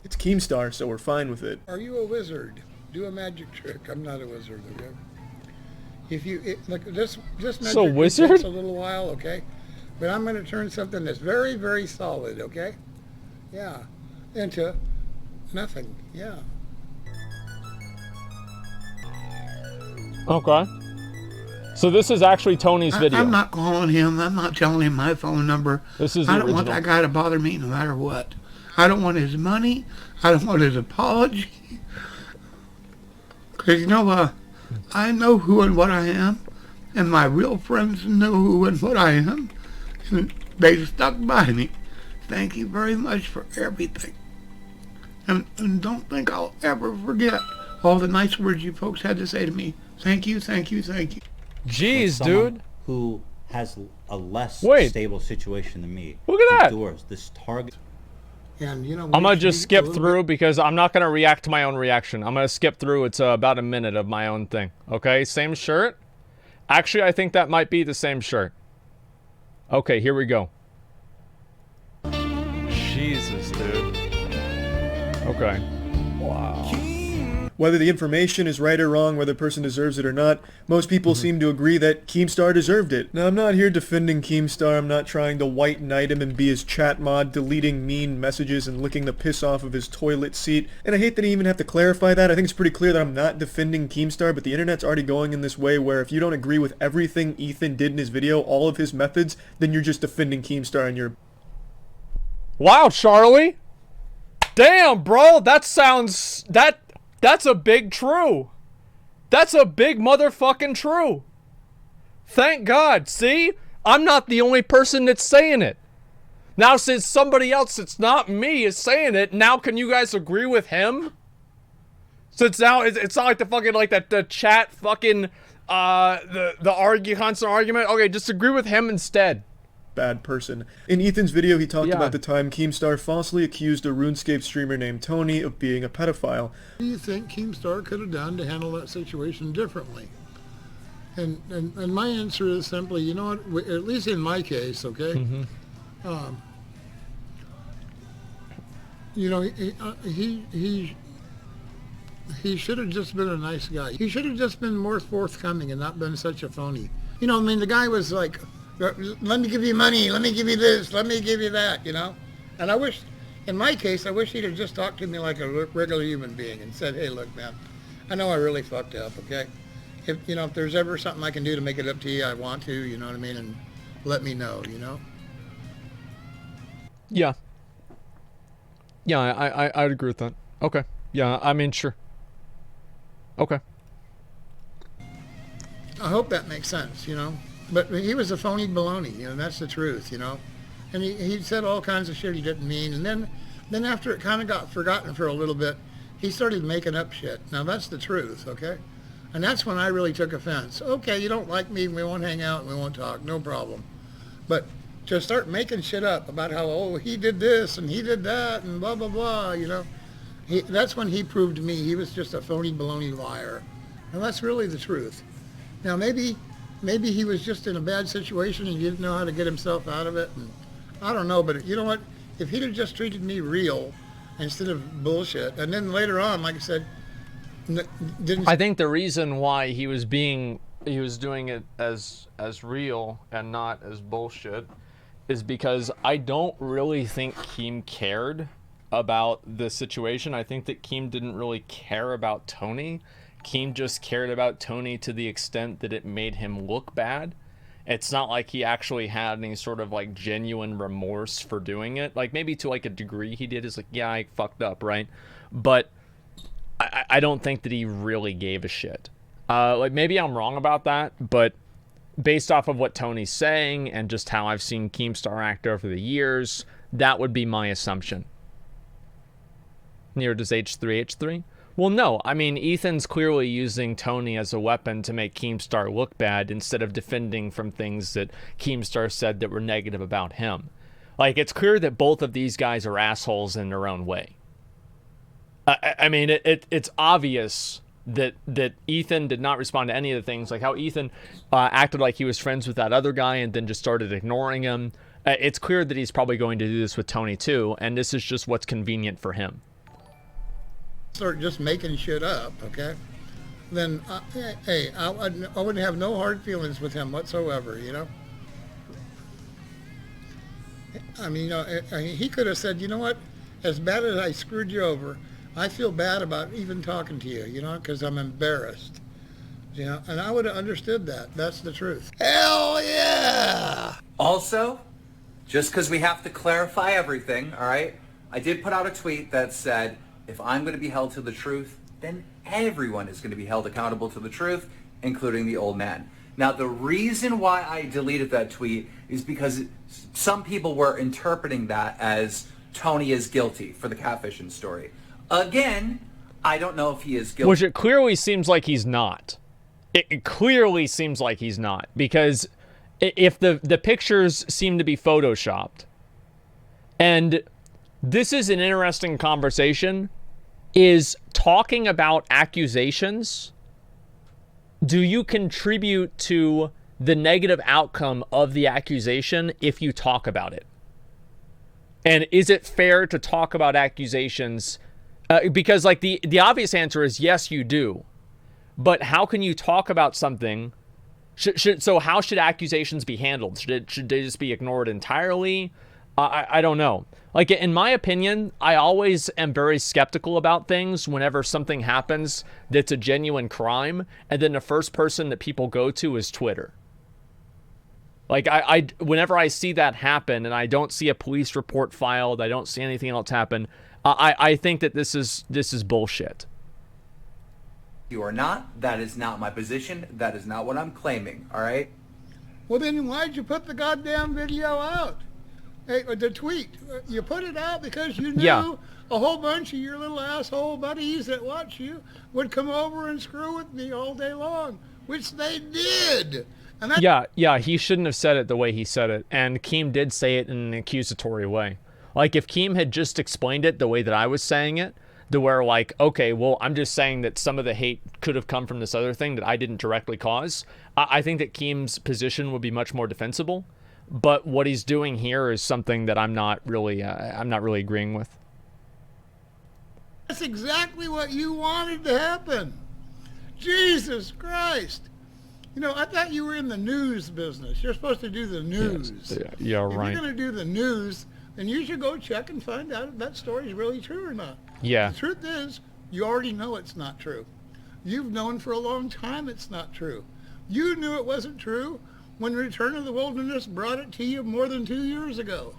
It's Keemstar, so we're fine with it. Are you a wizard? Do a magic trick. I'm not a wizard, okay? If you look, this magic So trick wizard? takes a little while, okay? But I'm going to turn something that's very, very solid, okay? Yeah, into nothing. Yeah. Okay. So this is actually Tony's video. I'm not calling him. I'm not telling him my phone number. This is the I don't want original. that guy to bother me no matter what. I don't want his money. I don't want his apology. Because, you know, I know who and what I am. And my real friends know who and what I am. And they stuck by me. Thank you very much for everything. And don't think I'll ever forget all the nice words you folks had to say to me. Thank you, thank you, thank you. Jeez, Someone dude. who has a less Wait. stable situation than me. Look at that. Endures this target. And, you know, I'm gonna just skip a little through because I'm not gonna react to my own reaction. I'm gonna skip through. It's about a minute of my own thing. Okay, same shirt. Actually, I think that might be the same shirt. Okay, here we go. Jesus, dude. Okay. Wow. Whether the information is right or wrong, whether a person deserves it or not, most people seem to agree that Keemstar deserved it. Now, I'm not here defending Keemstar. I'm not trying to white knight him and be his chat mod, deleting mean messages and licking the piss off of his toilet seat. And I hate that I even have to clarify that. I think it's pretty clear that I'm not defending Keemstar, but the internet's already going in this way where if you don't agree with everything Ethan did in his video, all of his methods, then you're just defending Keemstar and you're... Wow, Charlie. Damn, bro. That sounds... That's a big true. That's a big motherfucking true. Thank God. See? I'm not the only person that's saying it. Now, since somebody else that's not me is saying it, now can you guys agree with him? Since now it's not like the fucking, like that the chat fucking, the constant argument. Okay, just agree with him instead. Bad person. In Ethan's video, he talked about the time Keemstar falsely accused a RuneScape streamer named Tony of being a pedophile. What do you think Keemstar could have done to handle that situation differently? And my answer is simply, you know what, at least in my case, okay? You know, he should have just been a nice guy. He should have just been more forthcoming and not been such a phony. You know, I mean, the guy was like, let me give you money, let me give you this, let me give you that, you know? And I wish, in my case, I wish he'd have just talked to me like a regular human being and said, hey, look, man, I know I really fucked up, okay? If, you know, if there's ever something I can do to make it up to you, I want to, you know what I mean? And let me know, you know? Yeah. Yeah, I'd agree with that. Okay. Yeah, I mean, sure. Okay. I hope that makes sense, you know? But he was a phony baloney, you know, that's the truth, you know? And he said all kinds of shit he didn't mean. And then after it kind of got forgotten for a little bit, he started making up shit. Now, that's the truth, okay? And that's when I really took offense. Okay, you don't like me, we won't hang out, we won't talk, no problem. But to start making shit up about how, oh, he did this and he did that and blah, blah, blah, you know? That's when he proved to me he was just a phony baloney liar. And that's really the truth. Now, maybe he was just in a bad situation and he didn't know how to get himself out of it. And I don't know, but you know what? If he'd have just treated me real instead of bullshit, and then later on, like I said, didn't... I think the reason why he was doing it as real and not as bullshit is because I don't really think Keem cared about the situation. I think that Keem didn't really care about Tony. Keem just cared about Tony to the extent that it made him look bad. It's not like he actually had any sort of like genuine remorse for doing it. Like maybe to like a degree he did, is like, yeah, I fucked up, right? But I don't think that he really gave a shit. Like maybe I'm wrong about that, but based off of what Tony's saying and just how I've seen Keemstar act over the years, that would be my assumption. Near does H3? Well, no. I mean, Ethan's clearly using Tony as a weapon to make Keemstar look bad instead of defending from things that Keemstar said that were negative about him. Like, it's clear that both of these guys are assholes in their own way. I mean, it's obvious that Ethan did not respond to any of the things, like how Ethan acted like he was friends with that other guy and then just started ignoring him. It's clear that he's probably going to do this with Tony too, and this is just what's convenient for him. start just making shit up, okay, then hey, I wouldn't have no hard feelings with him whatsoever, you know. I mean, you know, he could have said, you know what, as bad as I screwed you over, I feel bad about even talking to you, you know, because I'm embarrassed, you know, and I would have understood that. That's the truth. Hell yeah! Also, just because we have to clarify everything, all right, I did put out a tweet that said, if I'm going to be held to the truth, then everyone is going to be held accountable to the truth, including the old man. Now, the reason why I deleted that tweet is because some people were interpreting that as Tony is guilty for the catfishing story. Again, I don't know if he is guilty. Which it clearly seems like he's not. It clearly seems like he's not. Because if the pictures seem to be photoshopped, and this is an interesting conversation, is talking about accusations, do you contribute to the negative outcome of the accusation if you talk about it? And is it fair to talk about accusations? Because like the obvious answer is yes, you do. But how can you talk about something? So how should accusations be handled? Should they just be ignored entirely? I don't know. Like, in my opinion, I always am very skeptical about things whenever something happens that's a genuine crime, and then the first person that people go to is Twitter. Like, whenever I see that happen and I don't see a police report filed, I don't see anything else happen, I think that this is bullshit. You are not. That is not my position. That is not what I'm claiming, all right? Well, then why'd you put the goddamn video out? Hey, the tweet. You put it out because you knew a whole bunch of your little asshole buddies that watch you would come over and screw with me all day long, which they did. And yeah, he shouldn't have said it the way he said it. And Keem did say it in an accusatory way. Like, if Keem had just explained it the way that I was saying it, to where, like, okay, well, I'm just saying that some of the hate could have come from this other thing that I didn't directly cause, I think that Keem's position would be much more defensible. But what he's doing here is something that I'm not really agreeing with. That's exactly what you wanted to happen. Jesus Christ. You know, I thought you were in the news business. You're supposed to do the news. Yeah, if right. If you're going to do the news, then you should go check and find out if that story is really true or not. Yeah. The truth is, you already know it's not true. You've known for a long time it's not true. You knew it wasn't true when Return of the Wilderness brought it to you more than 2 years ago.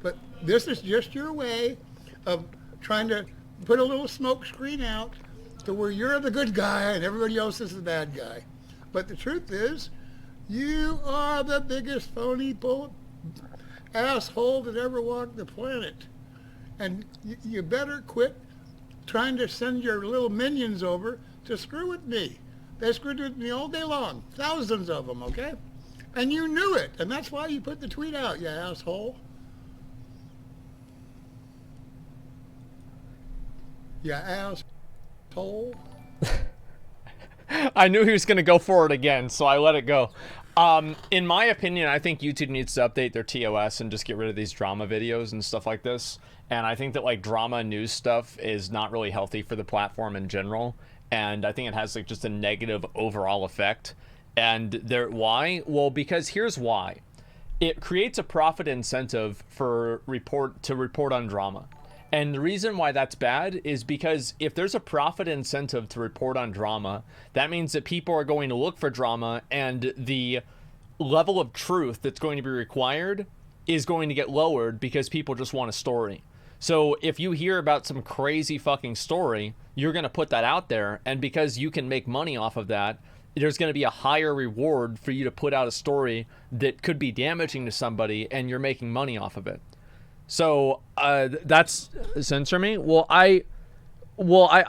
But this is just your way of trying to put a little smoke screen out to where you're the good guy and everybody else is the bad guy. But the truth is, you are the biggest phony asshole that ever walked the planet. And you better quit trying to send your little minions over to screw with me. They screwed with me all day long. Thousands of them, okay? And you knew it. And that's why you put the tweet out, you asshole. You asshole. I knew he was going to go for it again, so I let it go. In my opinion, I think YouTube needs to update their TOS and just get rid of these drama videos and stuff like this. And I think that, like, drama news stuff is not really healthy for the platform in general. And I think it has, like, just a negative overall effect. And why? Well, because here's why. It creates a profit incentive to report on drama. And the reason why that's bad is because if there's a profit incentive to report on drama, that means that people are going to look for drama, and the level of truth that's going to be required is going to get lowered because people just want a story. So if you hear about some crazy fucking story, you're going to put that out there, and because you can make money off of that, there's going to be a higher reward for you to put out a story that could be damaging to somebody, and you're making money off of it. So that's censor me. Well, I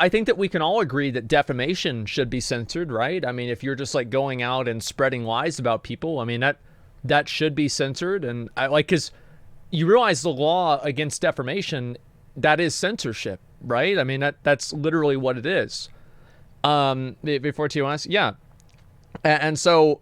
think that we can all agree that defamation should be censored, right? I mean, if you're just like going out and spreading lies about people, I mean that should be censored. And because you realize the law against defamation, that is censorship, right? I mean that's literally what it is. Before TOS, yeah, and so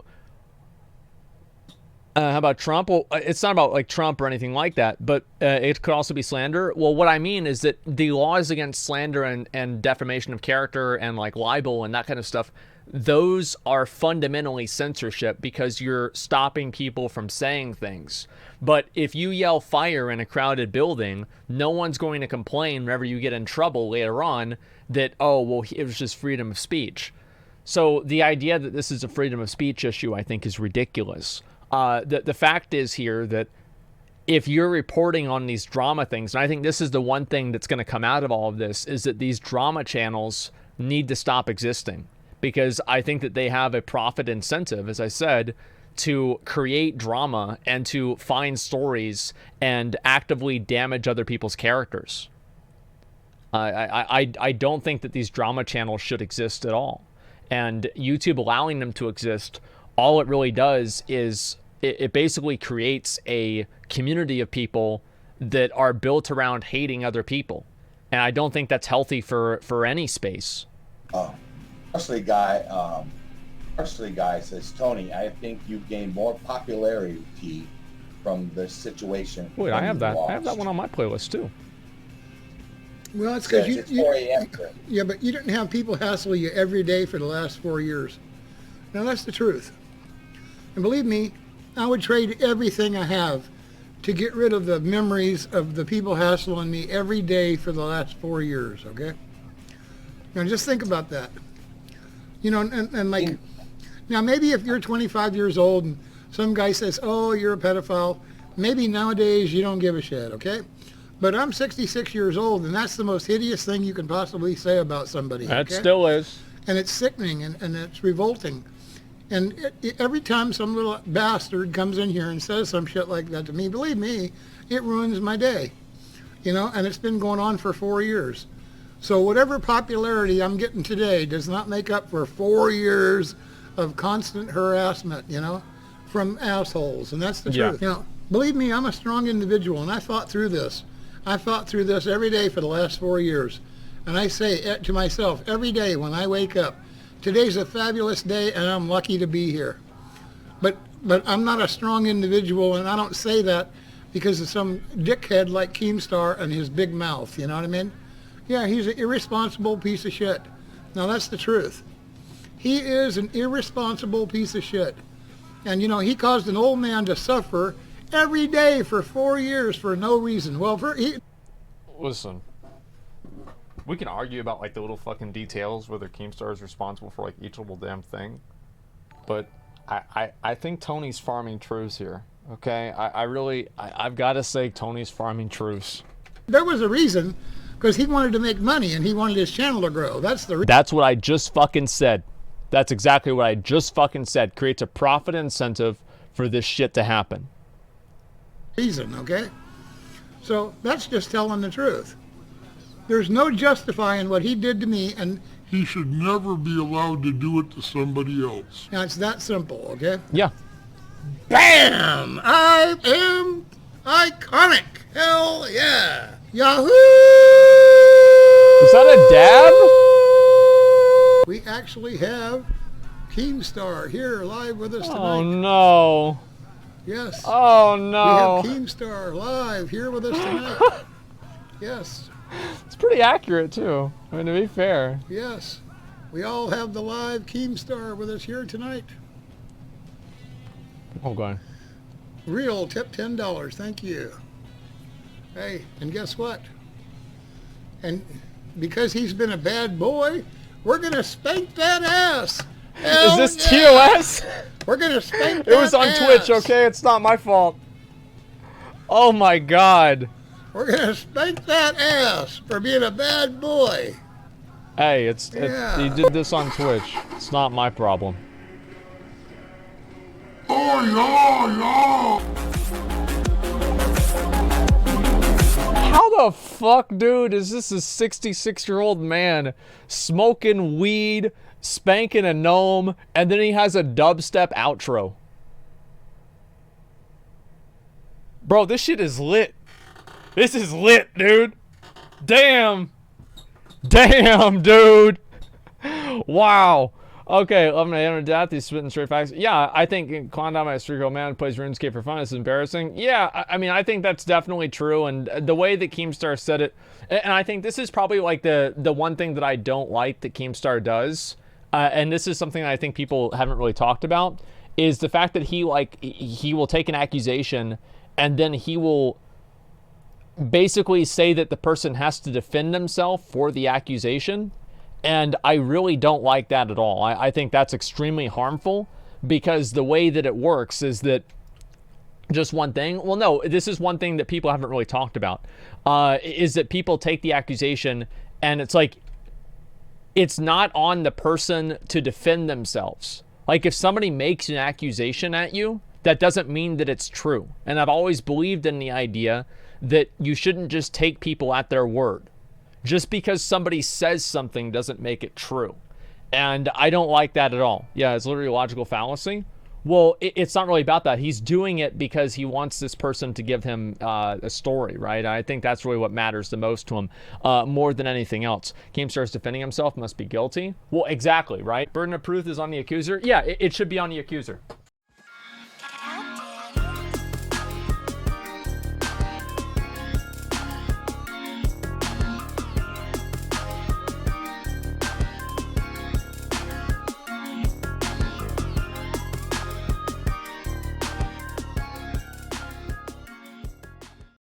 How about Trump? Well, it's not about like Trump or anything like that, but it could also be slander. Well, what I mean is that the laws against slander and defamation of character and like libel and that kind of stuff, those are fundamentally censorship because you're stopping people from saying things. But if you yell fire in a crowded building, no one's going to complain whenever you get in trouble later on that, oh, well, it was just freedom of speech. So the idea that this is a freedom of speech issue, I think, is ridiculous. The fact is here that if you're reporting on these drama things, and I think this is the one thing that's going to come out of all of this, is that these drama channels need to stop existing because I think that they have a profit incentive, as I said, to create drama and to find stories and actively damage other people's characters. I don't think that these drama channels should exist at all. And YouTube allowing them to exist, all it really does is it basically creates a community of people that are built around hating other people. And I don't think that's healthy for any space. Firstly, guy says, Tony, I think you've gained more popularity from this situation. Wait, I have that. I have that one on my playlist too. Well, it's because It's 4 a.m. yeah, but you didn't have people hassle you every day for the last 4 years. Now, that's the truth. And believe me, I would trade everything I have to get rid of the memories of the people hassling me every day for the last 4 years, okay? Now, just think about that. You know, and like, now maybe if you're 25 years old and some guy says, oh, you're a pedophile, maybe nowadays you don't give a shit, okay? But I'm 66 years old, and that's the most hideous thing you can possibly say about somebody. That okay? still is. And it's sickening, and it's revolting. And every time some little bastard comes in here and says some shit like that to me, believe me, it ruins my day. You know, and it's been going on for 4 years. So whatever popularity I'm getting today does not make up for 4 years of constant harassment, you know, from assholes. And that's the truth. You know, believe me, I'm a strong individual, and I fought through this. I fought through this every day for the last 4 years. And I say to myself every day when I wake up, today's a fabulous day and I'm lucky to be here. But I'm not a strong individual, and I don't say that because of some dickhead like Keemstar and his big mouth, you know what I mean? Yeah, he's an irresponsible piece of shit. Now that's the truth. He is an irresponsible piece of shit. And you know, he caused an old man to suffer every day for 4 years for no reason. Well, Listen, we can argue about like the little fucking details whether Keemstar is responsible for like each little damn thing, but I think Tony's farming truths here. Okay, I've got to say Tony's farming truths. There was a reason, because he wanted to make money and he wanted his channel to grow. That's the reason. That's what I just fucking said. That's exactly what I just fucking said. Creates a profit incentive for this shit to happen. Reason, okay? So that's just telling the truth. There's no justifying what he did to me, and he should never be allowed to do it to somebody else. now it's that simple, okay? Yeah. Bam! I am iconic. Hell yeah. Yahoo! Is that a dab? We actually have Keemstar here live with us tonight. Oh no. Yes. Oh no. We have Keemstar live here with us tonight. Yes. It's pretty accurate too. I mean, to be fair. Yes. We all have the live Keemstar with us here tonight. Oh god. Real tip $10. Thank you. Hey, and guess what? And because he's been a bad boy, we're going to spank that ass. Hell Is this yeah. TOS? We're going to spank that It was on ass. Twitch, okay? It's not my fault. Oh my god. We're going to spank that ass for being a bad boy. Hey, Yeah. he did this on Twitch. It's not my problem. Oh, yeah, yeah. How the fuck, dude, is this a 66-year-old man smoking weed, spanking a gnome, and then he has a dubstep outro? Bro, this shit is lit. This is lit, dude. Damn. Damn, dude. Wow. Okay, I'm gonna end with that. He's spitting straight facts. Yeah, I think Klondike, my street man who plays RuneScape for fun, is embarrassing. Yeah, I mean, I think that's definitely true. And the way that Keemstar said it, and I think this is probably like the one thing that I don't like that Keemstar does, and this is something that I think people haven't really talked about, is the fact that he will take an accusation and then he will basically say that the person has to defend themselves for the accusation. And I really don't like that at all. I think that's extremely harmful, because the way that it works is that just one thing. Well, no, this is one thing that people haven't really talked about, is that people take the accusation and it's like, it's not on the person to defend themselves. Like if somebody makes an accusation at you, that doesn't mean that it's true. And I've always believed in the idea that you shouldn't just take people at their word. Just because somebody says something doesn't make it true. And I don't like that at all. Yeah, it's literally a logical fallacy. Well, it's not really about that. He's doing it because he wants this person to give him a story, right? I think that's really what matters the most to him, more than anything else. Keemstar's defending himself, must be guilty. Well, exactly, right? Burden of proof is on the accuser. Yeah, it should be on the accuser.